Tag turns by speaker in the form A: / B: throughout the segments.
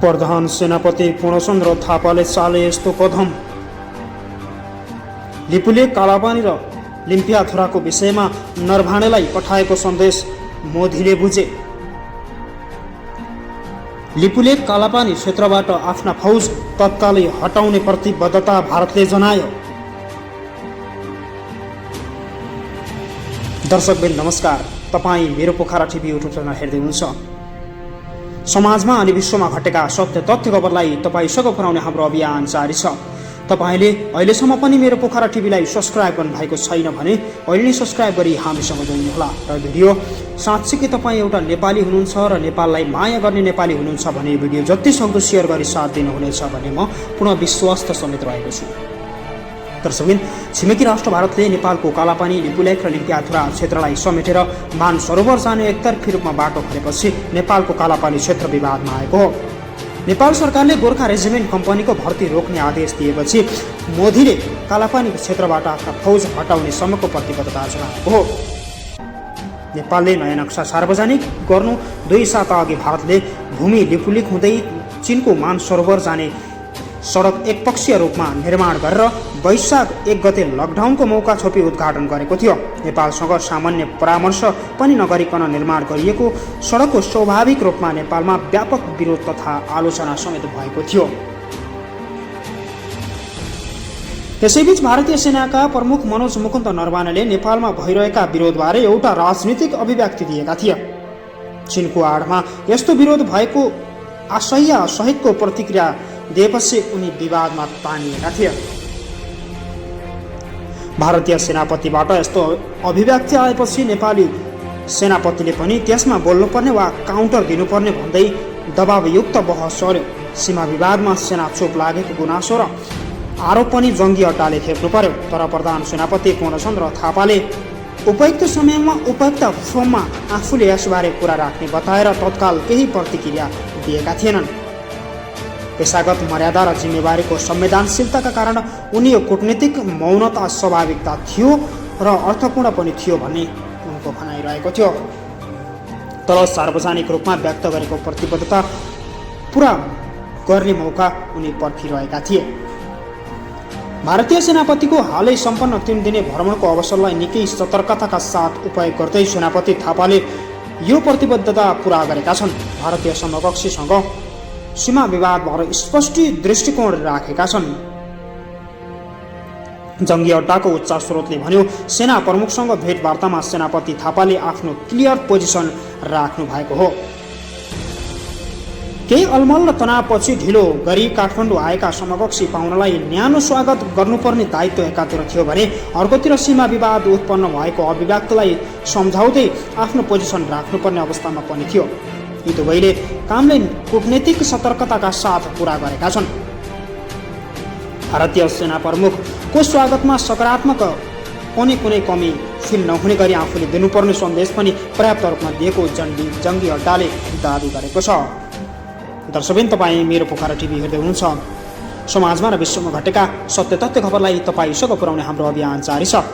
A: प्रधान सेनापति पूर्णचन्द्र थापाले चाले यस्तो कदम। लिपुले कालापानी र लिम्पियाथुराको विषयमा नरभानेलाई पठाएको सन्देश मोदीले बुझे। लिपुले कालापानी क्षेत्रबाट आफ्ना फौज तत्कालै हटाउने प्रतिबद्धता भारतले जनायो। दर्शकबिन नमस्कार, तपाईँ मेरो पोखरा टिभी युट्युब च्यानल हेर्दै हुनुहुन्छ। समाजमा अनि विश्वमा घटेका सत्य तथ्य खबरलाई तपाईसँग पुर्याउने हाम्रो अभियान जारी छ। तपाईले अहिलेसम्म पनि मेरो पोखरा टिभीलाई सब्स्क्राइब गर्नु भएको छैन भने अहिले नै सब्स्क्राइब गरी हामीसँग जोड्नुहोला। र भिडियो साँच्चै तपाईँ एउटा नेपाली हुनुहुन्छ र नेपाललाई माया गर्ने नेपाली हुनुहुन्छ भने भिडियो जति सक्दो शेयर गरी साथ दिनुहुनेछ भन्ने म पुनः विश्वास समेत रहेको छु। दर्शकबिन, छिमेकी राष्ट्र भारतले नेपालको कालापानी, लिपुलेख र लिम्पियाथुरा क्षेत्रलाई समेटेर मानसरोवर जाने एकतर्फी रूपमा बाटो खोलेपछि नेपालको कालापानी क्षेत्र विवादमा आएको हो। नेपाल सरकारले गोर्खा रेजिमेन्ट कम्पनीको भर्ती रोक्ने आदेश दिएपछि मोदीले कालापानी क्षेत्रबाट आफ्ना फौज हटाउने सम्मको प्रतिबद्धता जनाएको हो। नेपालले नयाँ नक्सा सार्वजनिक गर्नु 2 साता अघि भारतले भूमि लिपुलेख हुँदै चीनको मानसरोवर जाने सडक एकपक्षीय रूपमा निर्माण गरेर वैशाख 1 गते लकडाउनको मौका छोपी उद्घाटन गरेको थियो। नेपालसँग सामान्य परामर्श पनि नगरिकन निर्माण गरिएको सडकको स्वाभाविक रूपमा नेपालमा व्यापक विरोध तथा आलोचना समेत भएको थियो। यसैबीच भारतीय सेनाका प्रमुख मनोज मुकुन्द नरवानेले नेपालमा भइरहेका विरोधबारे एउटा राजनीतिक अभिव्यक्ति दिएका थिए। चीनको आडमा यस्तो विरोध भएको आशय सहितको प्रतिक्रिया दिएपछि उनी विवादमा तानिएका थिए। भारतीय सेनापतिबाट यस्तो अभिव्यक्ति आएपछि नेपाली सेनापतिले पनि त्यसमा बोल्नुपर्ने वा काउन्टर दिनुपर्ने भन्दै दबावयुक्त बहस चल्यो। सीमा विवादमा सेना चोप लागेको गुनासो र आरोप पनि जङ्गी अड्डाले खेप्नु पर्यो। तर प्रधान सेनापति पूर्णचन्द्र थापाले उपयुक्त समयमा उपयुक्त फोरममा आफूले यसबारे कुरा राख्ने बताएर तत्काल केही प्रतिक्रिया दिएका थिएनन्। पेशागत मर्यादा र जिम्मेवारीको संवेदनशीलताका कारण उनी यो कूटनीतिक मौनता स्वाभाविकता थियो र अर्थपूर्ण पनि थियो भन्ने उनको भनाइरहेको थियो। तर सार्वजनिक रूपमा व्यक्त गरेको प्रतिबद्धता पुरा गर्ने मौका उनी पर्खिरहेका थिए। भारतीय सेनापतिको हालै सम्पन्न 3 दिने भ्रमणको अवसरलाई निकै सतर्कताका साथ उपयोग गर्दै सेनापति थापाले यो प्रतिबद्धता पुरा गरेका छन्। भारतीय समकक्षीसँग सीमा विवादबाट स्पष्ट दृष्टिकोण राखेका छन्। जङ्गी अड्डाको उच्च स्रोतले भन्यो, सेना प्रमुखसँग भेटवार्तामा सेनापति थापाले आफ्नो क्लियर पोजिसन राख्नु भएको हो। केही अलमल र तनावपछि ढिलो गरी काठमाडौँ आएका समकक्षी पाहुनालाई न्यानो स्वागत गर्नुपर्ने दायित्व एकातिर थियो भने अर्कोतिर सीमा विवाद उत्पन्न भएको अभिव्यक्तिलाई सम्झाउँदै आफ्नो पोजिसन राख्नुपर्ने अवस्थामा पनि थियो। यी दुवैले कामले कूटनीतिक सतर्कताका साथ पूरा गरेका छन्। भारतीय सेना प्रमुखको स्वागतमा सकारात्मक कुनै कमी फिल नहुने गरी आफूले दिनुपर्ने सन्देश पनि पर्याप्त रूपमा दिएको जङ्गी अड्डाले दावी गरेको छ। दर्शकबिन, तपाईँ मेरो पोखरा टिभी हेर्दै हुनुहुन्छ। समाजमा र विश्वमा घटेका सत्य तथ्य खबरलाई तपाईँसँग पुर्याउने हाम्रो अभियान जारी छ।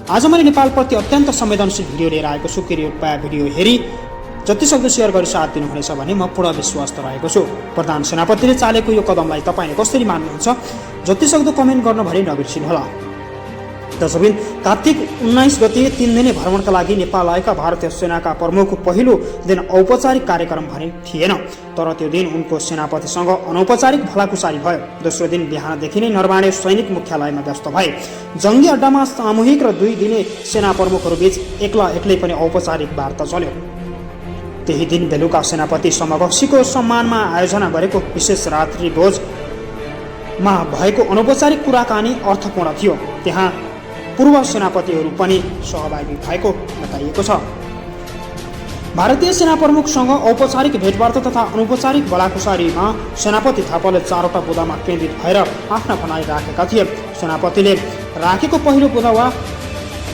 A: आज मैले नेपालप्रति अत्यन्त संवेदनशील भिडियो लिएर आएको छु। कृपया भिडियो हेरी जतिसक्दो शेयर गरी साथ दिनुहुनेछ भन्ने म पूर्ण विश्वास रहेको छु। प्रधान सेनापतिले चालेको यो कदमलाई तपाईँले कसरी मान्नुहुन्छ, जतिसक्दो कमेन्ट गर्न भने नबिर्सिनुहोला। दर्शकबिन, कार्तिक 19 गते 3 दिने भ्रमणका लागि नेपाल आएका भारतीय सेनाका प्रमुखको पहिलो दिन औपचारिक कार्यक्रम भने थिएन। तर त्यो दिन उनको सेनापतिसँग अनौपचारिक भलाकुसारी भयो। दोस्रो दिन बिहानदेखि नै नरवाने सैनिक मुख्यालयमा व्यस्त भए। जङ्गी अड्डामा सामूहिक र 2 दिने सेना प्रमुखहरूबीच एक्लै पनि औपचारिक वार्ता चल्यो। त्यही दिन बेलुका सेनापति समकक्षीको सम्मानमा आयोजना गरेको विशेष रात्रि भोजमा भएको अनौपचारिक कुराकानी अर्थपूर्ण थियो। त्यहाँ पूर्व सेनापतिहरू पनि सहभागी भएको बताइएको छ। भारतीय सेना प्रमुखसँग औपचारिक भेटवार्ता तथा अनौपचारिक भलाकुसारीमा सेनापति थापाले 4वटा बुँदामा केन्द्रित भएर आफ्ना भनाइ राखेका थिए। सेनापतिले राखेको पहिलो बुँदा वा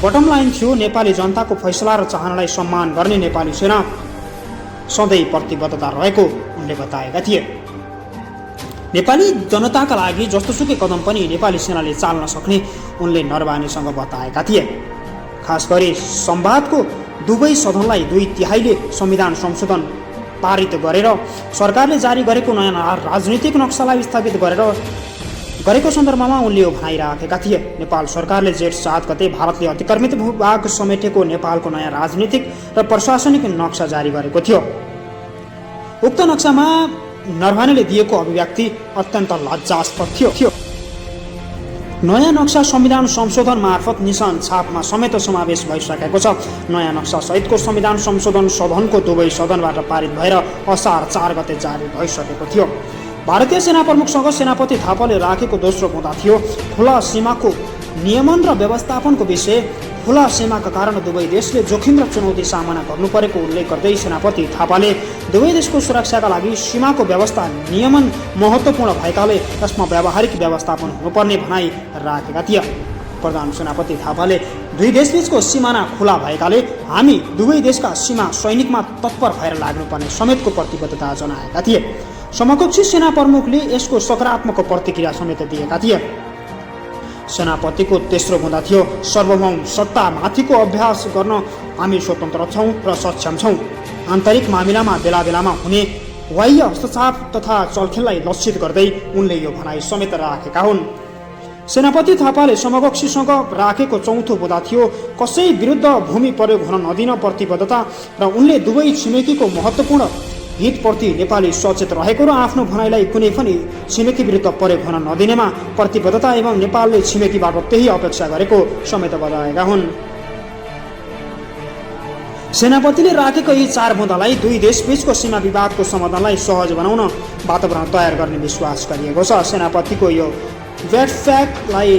A: बटम लाइन थियो, नेपाली जनताको फैसला र चाहनालाई सम्मान गर्ने नेपाली सेना सधैँ प्रतिबद्धता रहेको उनले बताएका थिए। नेपाली जनताका लागि जस्तोसुकै कदम पनि नेपाली सेनाले चाल्न सक्ने उनले नरवानेसँग बताएका थिए। खास गरी संवादको दुवै सदनलाई 2/3 संविधान संशोधन पारित गरेर सरकारले जारी गरेको नयाँ राजनीतिक नक्सालाई स्थगित गरेको सन्दर्भमा उनले यो भनाइराखेका थिए। नेपाल सरकारले जेठ 7 गते भारतले अतिक्रमित भूभाग समेटेको नेपालको नयाँ राजनीतिक र प्रशासनिक नक्सा जारी गरेको थियो। उक्त नक्सामा नरभानेले दिएको अभिव्यक्ति अत्यन्त लज्जास्पद थियो। नयाँ नक्सा संविधान संशोधन मार्फत निशान छापमा समेत समावेश भइसकेको छ। नयाँ नक्सा सहितको संविधान संशोधन सदनको दुवै सदनबाट पारित भएर असार 4 गते जारी भइसकेको थियो। भारतीय सेना प्रमुखसँग सेनापति थापाले राखेको दोस्रो बुँदा थियो। खुला सीमाको नियमन र व्यवस्थापनको विषय। खुला सीमाका कारण दुवै देशले जोखिम र चुनौती सामना गर्नु परेको उल्लेख गर्दै सेनापति थापाले दुवै देशको सुरक्षाका लागि सीमाको व्यवस्था नियमन महत्त्वपूर्ण भएकाले यसमा व्यावहारिक व्यवस्थापन हुनुपर्ने भनाइ राखेका थिए। प्रधान सेनापति थापाले दुई देशबीचको सिमाना खुला भएकाले हामी दुवै देशका सीमा सैनिकमा तत्पर भएर लाग्नुपर्ने समेतको प्रतिबद्धता जनाएका थिए। समकक्षी सेना प्रमुखले यसको सकारात्मक प्रतिक्रिया समेत दिएका थिए। सेनापतिको तेस्रो बुँदा थियो। सार्वभौम सत्तामाथिको अभ्यास गर्न हामी स्वतन्त्र छौँ र सक्षम छौँ। आन्तरिक मामिलामा बेला बेलामा हुने बाह्य हस्तक्षेप तथा चलखेललाई लक्षित गर्दै उनले यो भनाइ समेत राखेका हुन्। सेनापति थापाले समकक्षीसँग राखेको चौथो बुँदा थियो। कसै विरुद्ध भूमि प्रयोग हुन नदिन प्रतिबद्धता र उनले दुवै छिमेकीको महत्त्वपूर्ण हितप्रति नेपाली सचेत रहेको र आफ्नो भनाइलाई कुनै पनि छिमेकी विरुद्ध प्रयोग हुन नदिनेमा प्रतिबद्धता एवं नेपालले छिमेकीबाट त्यही अपेक्षा गरेको समेत बताएका हुन्। सेनापतिले राखेको यी 4 बुँदालाई दुई देशबीचको सीमा विवादको समाधानलाई सहज बनाउन वातावरण तयार गर्ने विश्वास गरिएको छ। सेनापतिको यो व्याटफ्याकलाई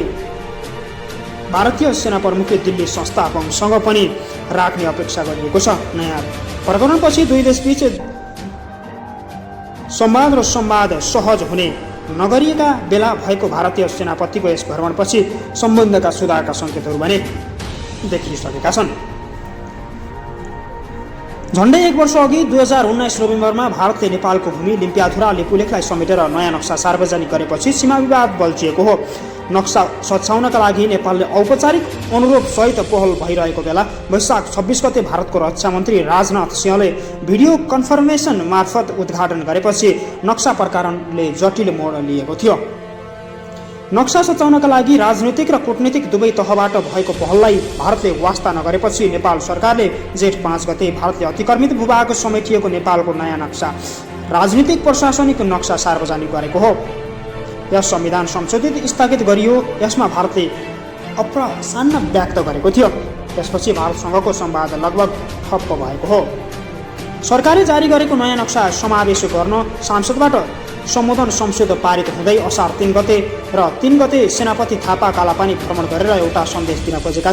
A: भारतीय सेना प्रमुखले दिल्ली संस्थापनसँग पनि राख्ने अपेक्षा गरिएको छ। नयाँ प्रकरणपछि दुई देशबीच संवाद र संवाद सहज हुने नगरिएका बेला भएको भारतीय सेनापतिको यस भ्रमणपछि सम्बन्धका सुधारका सङ्केतहरू भने देखिसकेका छन्। झन्डै 1 वर्ष अघि 2019 नोभेम्बरमा भारतले नेपालको भूमि लिम्पियाधुरा लिपुलेखलाई समेटेर नयाँ नक्सा सार्वजनिक गरेपछि सीमा विवाद बल्झिएको हो। नक्सा सच्याउनका लागि नेपालले औपचारिक अनुरोध सहित पहल भइरहेको बेला वैशाख 26 गते भारतको रक्षा मन्त्री राजनाथ सिंहले भिडियो कन्फर्मेसन मार्फत उद्घाटन गरेपछि नक्सा प्रकरणले जटिल मोड लिएको थियो। नक्सा सच्याउनका लागि राजनीतिक र कूटनीतिक दुवै तहबाट भएको पहललाई भारतले वास्ता नगरेपछि नेपाल सरकारले जेठ 5 गते भारतले अतिक्रमित भूभाग समेटिएको नेपालको नयाँ नक्सा राजनीतिक प्रशासनिक नक्सा सार्वजनिक गरेको हो। यस संविधान संशोधित स्थगित गरियो। यसमा भारतले अप्रसन्न व्यक्त गरेको थियो। त्यसपछि भारतसँगको संवाद लगभग ठप्प भएको हो। सरकारले जारी गरेको नयाँ नक्सा समावेश गर्न सांसदबाट सम्बोधन संशोधन पारित हुँदै असार 3 गते र 3 गते सेनापति थापा कालापानी भ्रमण गरेर एउटा सन्देश दिन खोजेका